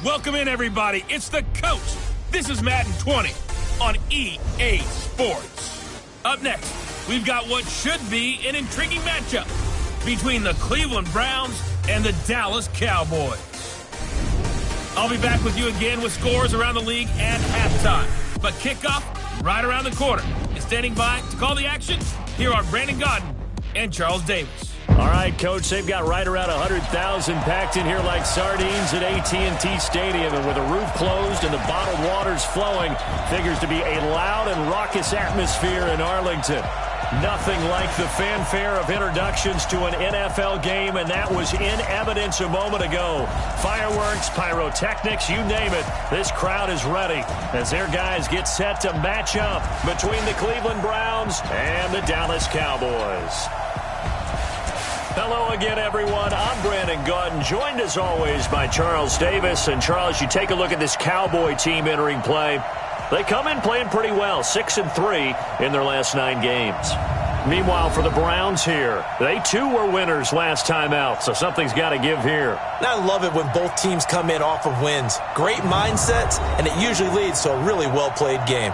Welcome in, everybody. It's the Coach. This is Madden 20 on EA Sports. Up next, we've got what should be an intriguing matchup between the Cleveland Browns and the Dallas Cowboys. I'll be back with you again with scores around the league at halftime. But kickoff right around the corner. And standing by to call the action, here are Brandon Godden and Charles Davis. All right, Coach, they've got right around 100,000 packed in here like sardines at AT&T Stadium. And with the roof closed and the bottled waters flowing, figures to be a loud and raucous atmosphere in Arlington. Nothing like the fanfare of introductions to an NFL game, and that was in evidence a moment ago. Fireworks, pyrotechnics, you name it. This crowd is ready as their guys get set to match up between the Cleveland Browns and the Dallas Cowboys. Hello again, everyone. I'm Brandon Godden, joined as always by Charles Davis. And Charles, you take a look at this Cowboy team entering play. They come in playing pretty well, 6-3 in their last 9 games. Meanwhile, for the Browns here, they too were winners last time out, so something's got to give here. I love it when both teams come in off of wins. Great mindsets, and it usually leads to a really well-played game.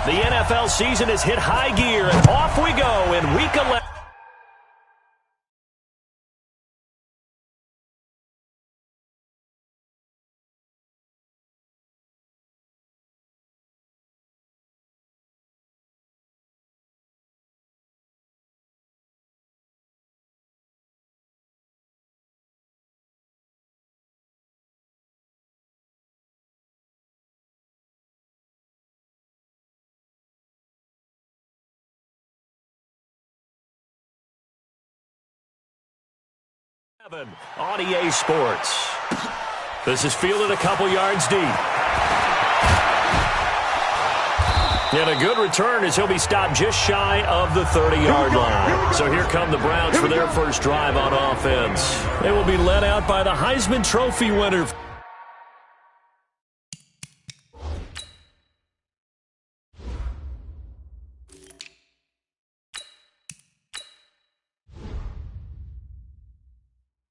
The NFL season has hit high gear, and off we go in Week 11. On EA Sports. This is fielded a couple yards deep. And a good return as he'll be stopped just shy of the 30-yard line. So here come the Browns for their first drive on offense. They will be led out by the Heisman Trophy winner.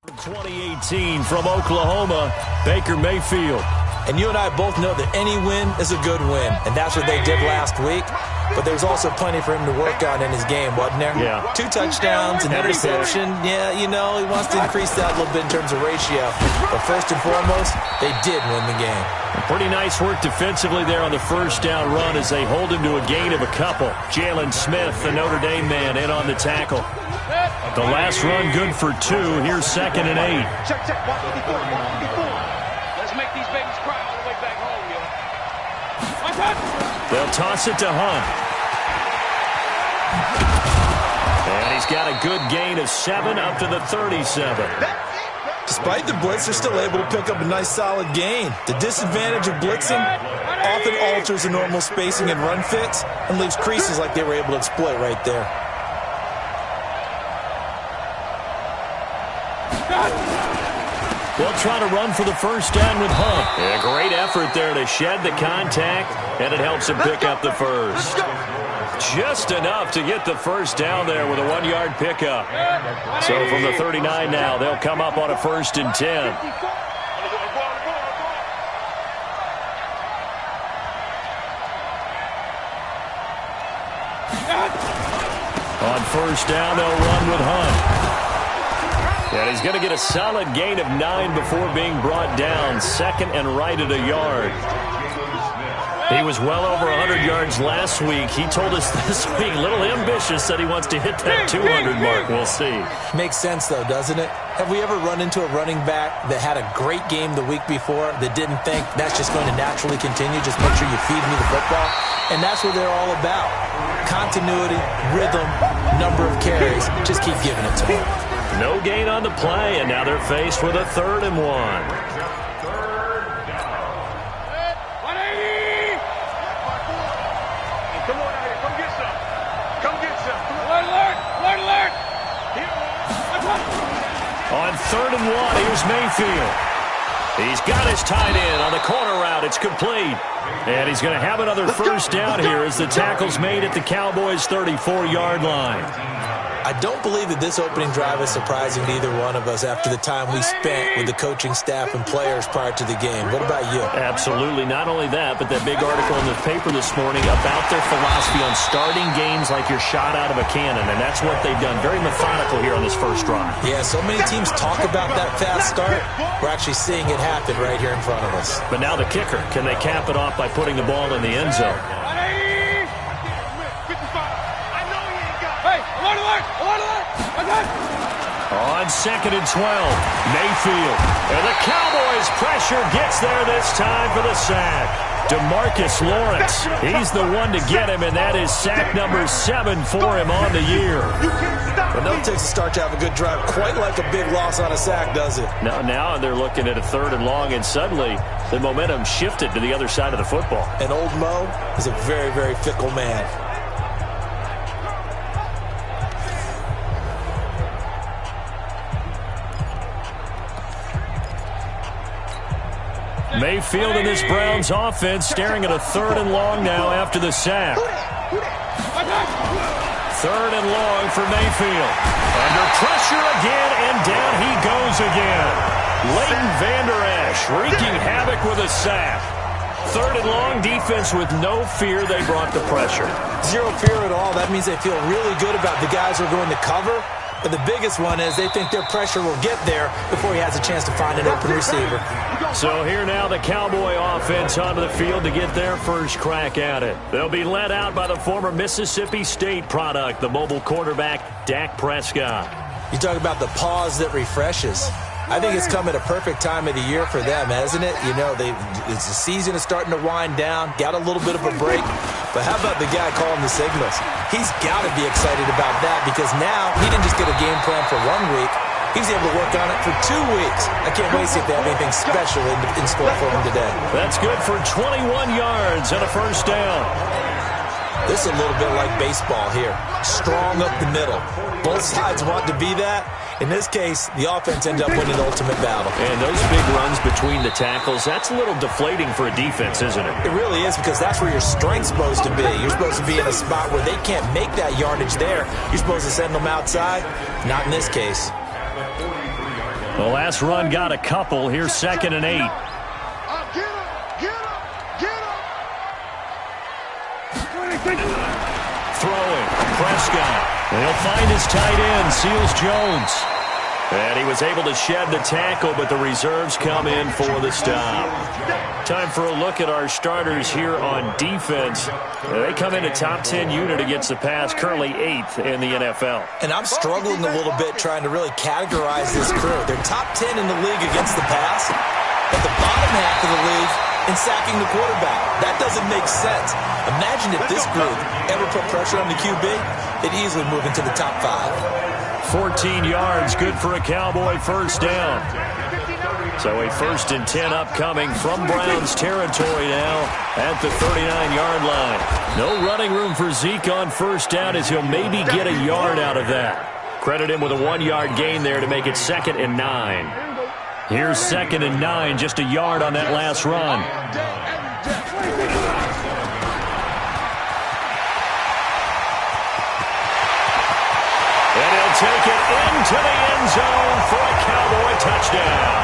From 2018 from Oklahoma, Baker Mayfield. And you and I both know that any win is a good win, and that's what they did last week. But there was also plenty for him to work on in his game, wasn't there? Yeah. 2 touchdowns, an interception. Yeah, you know, he wants to increase that a little bit in terms of ratio. But first and foremost, they did win the game. Pretty nice work defensively there on the first down run as they hold him to a gain of a couple. Jalen Smith, the Notre Dame man, in on the tackle. The last run good for 2. Here's 2nd and 8. Check. Let's make these babies cry all the way back home, yo. They'll toss it to Hunt. And he's got a good gain of 7 up to the 37. Despite the blitz, they're still able to pick up a nice solid gain. The disadvantage of blitzing often alters the normal spacing and run fits and leaves creases like they were able to exploit right there. They'll try to run for the first down with Hunt. And a great effort there to shed the contact, and it helps him pick up the first. Just enough to get the first down there with a 1-yard pickup. So from the 39 now, they'll come up on a 1st and 10. On first down, they'll run with Hunt. And he's going to get a solid gain of 9 before being brought down. 2nd and right at a yard. He was well over 100 yards last week. He told us this week, a little ambitious, that he wants to hit that 200 mark. We'll see. Makes sense, though, doesn't it? Have we ever run into a running back that had a great game the week before that didn't think that's just going to naturally continue? Just make sure you feed me the football. And that's what they're all about. Continuity, rhythm, number of carries. Just keep giving it to them. No gain on the play, and now they're faced with a 3rd and 1. Come on out here. Come get some. Come get some. Alert. On 3rd and 1, here's Mayfield. He's got his tight end on the corner route. It's complete. And he's going to have another first down here as the tackle's made at the Cowboys' 34-yard line. I don't believe that this opening drive is surprising to either one of us after the time we spent with the coaching staff and players prior to the game. What about you? Absolutely. Not only that, but that big article in the paper this morning about their philosophy on starting games like you're shot out of a cannon, and that's what they've done. Very methodical here on this first drive. Yeah, so many teams talk about that fast start. We're actually seeing it happen right here in front of us. But now the kicker. Can they cap it off by putting the ball in the end zone? On 2nd and 12, Mayfield. And the Cowboys' pressure gets there this time for the sack. DeMarcus Lawrence, he's the one to get him, and that is sack number 7 for him on the year. But no, it takes a start to have a good drive. Quite like a big loss on a sack, does it? Now they're looking at a 3rd and long, and suddenly the momentum shifted to the other side of the football. And old Mo is a very, very fickle man. Mayfield in this Browns offense staring at a 3rd and long now after the sack. 3rd and long for Mayfield. Under pressure again, and down he goes again. Leighton Vander Esch wreaking havoc with a sack. 3rd and long, defense with no fear. They brought the pressure. Zero fear at all. That means they feel really good about the guys who are going to cover. But the biggest one is they think their pressure will get there before he has a chance to find an open receiver. So here now the Cowboy offense onto the field to get their first crack at it. They'll be led out by the former Mississippi State product, the mobile quarterback, Dak Prescott. You talk about the pause that refreshes. I think it's come at a perfect time of the year for them, hasn't it? You know, the season is starting to wind down, got a little bit of a break. But how about the guy calling the signals? He's got to be excited about that because now he didn't just get a game plan for 1 week. He was able to work on it for 2 weeks. I can't wait to see if they have anything special in store for him today. That's good for 21 yards and a first down. This is a little bit like baseball here. Strong up the middle. Both sides want to be that. In this case, the offense ends up winning the ultimate battle. And those big runs between the tackles, that's a little deflating for a defense, isn't it? It really is because that's where your strength's supposed to be. You're supposed to be in a spot where they can't make that yardage there. You're supposed to send them outside. Not in this case. The last run got a couple. Here's 2nd and 8. Throwing, Prescott. And he'll find his tight end, Seals Jones. And he was able to shed the tackle, but the reserves come in for the stop. Time for a look at our starters here on defense. They come in a top 10 unit against the pass, currently 8th in the NFL. And I'm struggling a little bit trying to really categorize this crew. They're top 10 in the league against the pass, but the bottom half of the league in sacking the quarterback. That doesn't make sense. Imagine if this group ever put pressure on the QB, they'd easily move into the top 5. 14 yards, good for a Cowboy first down. So a 1st and 10 upcoming from Browns territory now at the 39-yard line. No running room for Zeke on first down as he'll maybe get a yard out of that. Credit him with a 1-yard gain there to make it 2nd and 9. Here's 2nd and 9, just a yard on that last run. And he'll take it into the end zone for a Cowboy touchdown.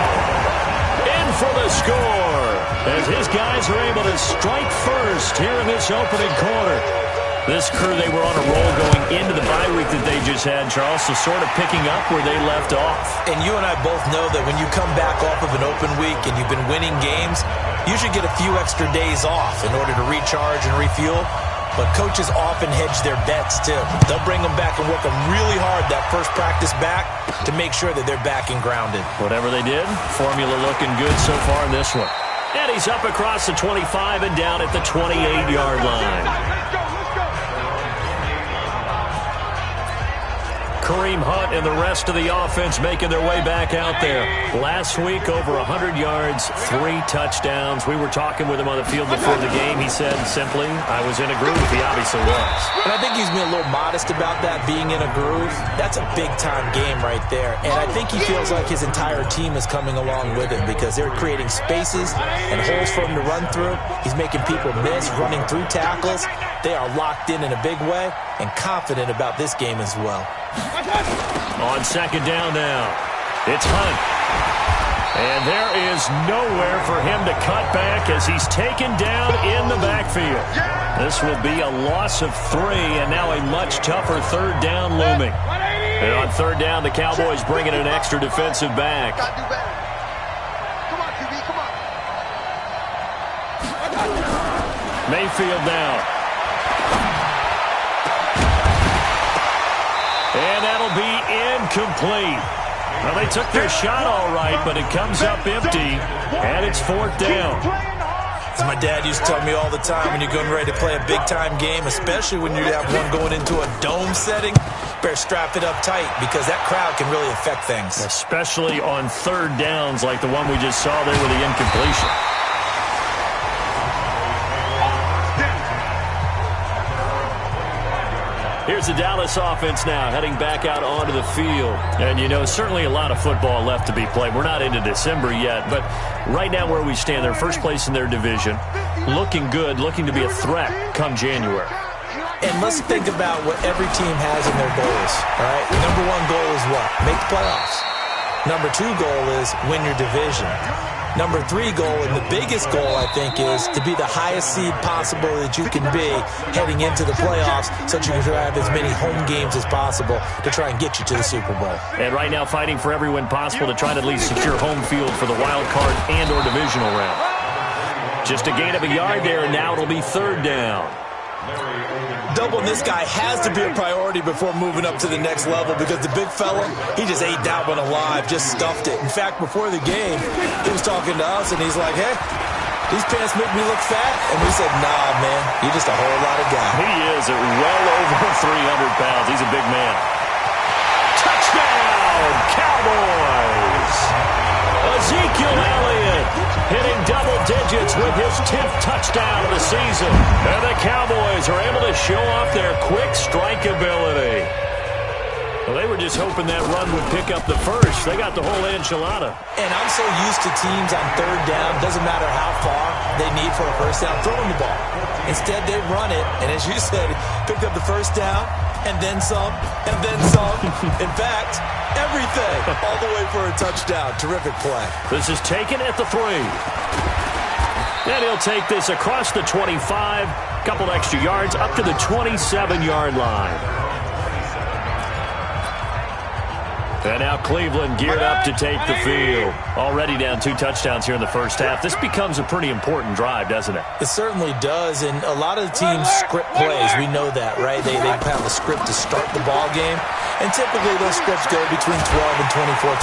In for the score as his guys are able to strike first here in this opening quarter. This crew, they were on a roll going into the bye week that they just had, Charles, so sort of picking up where they left off. And you and I both know that when you come back off of an open week and you've been winning games, you should get a few extra days off in order to recharge and refuel. But coaches often hedge their bets, too. They'll bring them back and work them really hard that first practice back to make sure that they're back and grounded. Whatever they did, formula looking good so far in this one. And he's up across the 25 and down at the 28-yard line. Kareem Hunt and the rest of the offense making their way back out there. Last week, over 100 yards, 3 touchdowns. We were talking with him on the field before the game. He said simply, I was in a groove. He obviously was. And I think he's been a little modest about that, being in a groove. That's a big-time game right there. And I think he feels like his entire team is coming along with him because they're creating spaces and holes for him to run through. He's making people miss, running through tackles. They are locked in a big way and confident about this game as well. On second down now, it's Hunt. And there is nowhere for him to cut back as he's taken down in the backfield. This will be a loss of 3, and now a much tougher third down looming. And on third down, the Cowboys bring in an extra defensive back. Mayfield now. And that'll be incomplete. Well, they took their shot all right, but it comes up empty, and it's fourth down. As my dad used to tell me all the time, when you're getting ready to play a big-time game, especially when you have one going into a dome setting, better strap it up tight because that crowd can really affect things. Especially on third downs like the one we just saw there with the incompletion. Here's the Dallas offense now, heading back out onto the field. And, you know, certainly a lot of football left to be played. We're not into December yet, but right now where we stand, they're first place in their division, looking good, looking to be a threat come January. And let's think about what every team has in their goals, all right? The number 1 goal is what? Make the playoffs. Number 2 goal is win your division. Number 3 goal, and the biggest goal, I think, is to be the highest seed possible that you can be heading into the playoffs so that you can have as many home games as possible to try and get you to the Super Bowl. And right now fighting for every win possible to try to at least secure home field for the wild card and or divisional round. Just a gain of a yard there, and now it'll be third down. Doubling this guy has to be a priority before moving up to the next level because the big fella, he just ate that one alive, just stuffed it. In fact, before the game, he was talking to us, and he's like, hey, these pants make me look fat? And we said, nah, man, you're just a whole lot of guy. He is at well over 300 pounds. He's a big man. Touchdown, Cowboys! Ezekiel Elliott hitting double digits with his 10th touchdown of the season. And the Cowboys are able to show off their quick strike ability. Well, they were just hoping that run would pick up the first. They got the whole enchilada. And I'm so used to teams on third down, doesn't matter how far they need for a first down, throwing the ball. Instead, they run it, and as you said, picked up the first down, and then some, and then some. In fact, everything, all the way for a touchdown. Terrific play. This is taken at the 3. And he'll take this across the 25, couple extra yards, up to the 27-yard line. And now Cleveland geared up to take the field. Already down 2 touchdowns here in the first half. This becomes a pretty important drive, doesn't it? It certainly does, and a lot of the teams script plays. We know that, right? They have a script to start the ball game, and typically those scripts go between 12 and 24.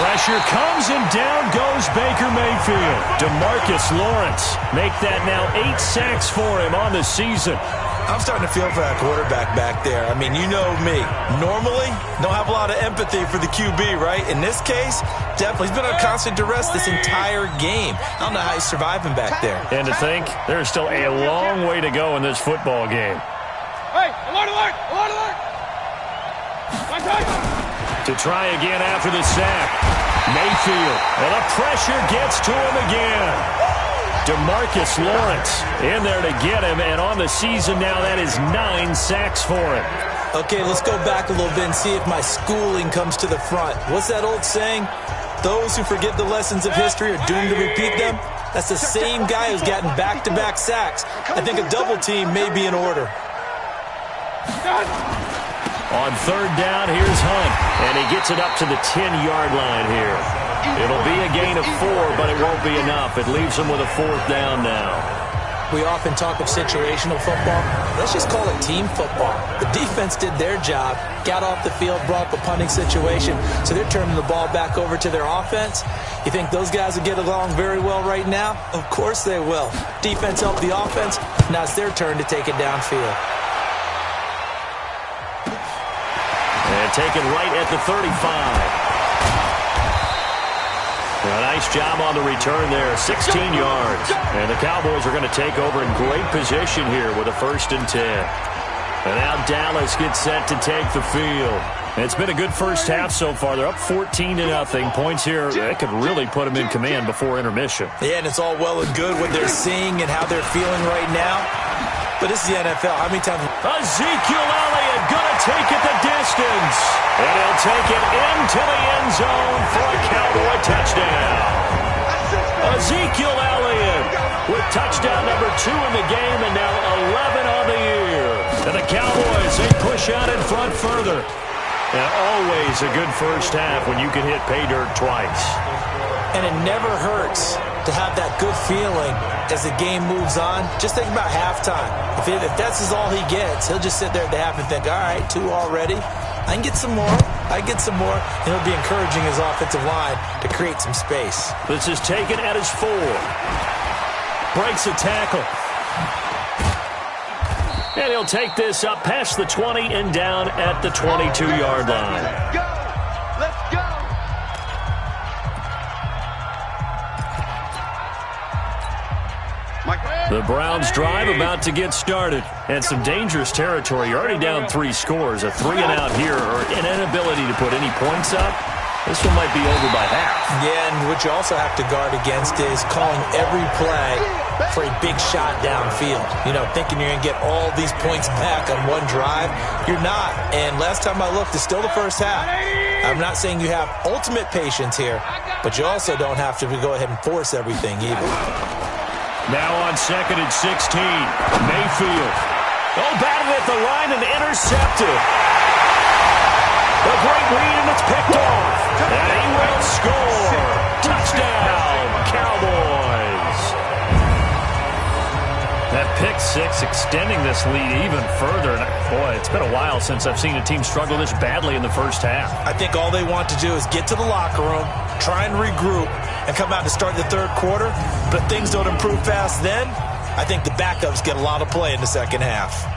Pressure comes, and down goes Baker Mayfield. DeMarcus Lawrence make that now 8 sacks for him on the season. I'm starting to feel for that quarterback back there. I mean, you know me. Normally, don't have a lot of empathy for the QB, right? In this case, definitely. He's been on constant duress this entire game. I don't know how he's surviving back there. And to think, there's still a long way to go in this football game. Hey, alert, alert, alert, alert! To try again after the sack. Mayfield. And the pressure gets to him again. DeMarcus Lawrence in there to get him, and on the season now, that is 9 sacks for him. Okay, let's go back a little bit and see if my schooling comes to the front. What's that old saying? Those who forget the lessons of history are doomed to repeat them. That's the same guy who's gotten back-to-back sacks. I think a double team may be in order. On third down, here's Hunt, and he gets it up to the 10-yard line here. It'll be a gain of 4, but it won't be enough. It leaves him with a fourth down now. We often talk of situational football. Let's just call it team football. The defense did their job, got off the field, brought the punting situation, so they're turning the ball back over to their offense. You think those guys will get along very well right now? Of course they will. Defense helped the offense. Now it's their turn to take it downfield. And take it right at the 35. A nice job on the return there, 16 yards. And the Cowboys are going to take over in great position here with a 1st and 10. And now Dallas gets set to take the field. It's been a good first half so far. They're up 14-0. Points here, that could really put them in command before intermission. Yeah, and it's all well and good what they're seeing and how they're feeling right now. But this is the NFL. How many times? Ezekiel Elliott going to take it the distance. And he'll take it into the end zone for a Cowboy touchdown. Ezekiel Elliott with touchdown number 2 in the game and now 11 on the year. And the Cowboys, they push out in front further. And always a good first half when you can hit pay dirt twice. And it never hurts to have that good feeling as the game moves on. Just think about halftime. If that's all he gets, he'll just sit there at the half and think, all right, 2 already. I can get some more. I get some more. And he'll be encouraging his offensive line to create some space. This is taken at his 4. Breaks a tackle. And he'll take this up past the 20 and down at the 22-yard line. Let's go! Let's go! The Browns drive about to get started. And some dangerous territory. You're already down 3 scores. A 3-and-out here or an inability to put any points up. This one might be over by half. Yeah, and what you also have to guard against is calling every play for a big shot downfield. You know, thinking you're going to get all these points back on one drive. You're not. And last time I looked, it's still the first half. I'm not saying you have ultimate patience here, but you also don't have to go ahead and force everything either. Now on 2nd and 16. Mayfield. Oh, batted at the line and intercepted. A great read, and it's picked off. And he will score. Touchdown, Cowboys. That pick 6 extending this lead even further. And boy, it's been a while since I've seen a team struggle this badly in the first half. I think all they want to do is get to the locker room, try and regroup, and come out to start the 3rd quarter. But things don't improve fast then. I think the backups get a lot of play in the second half.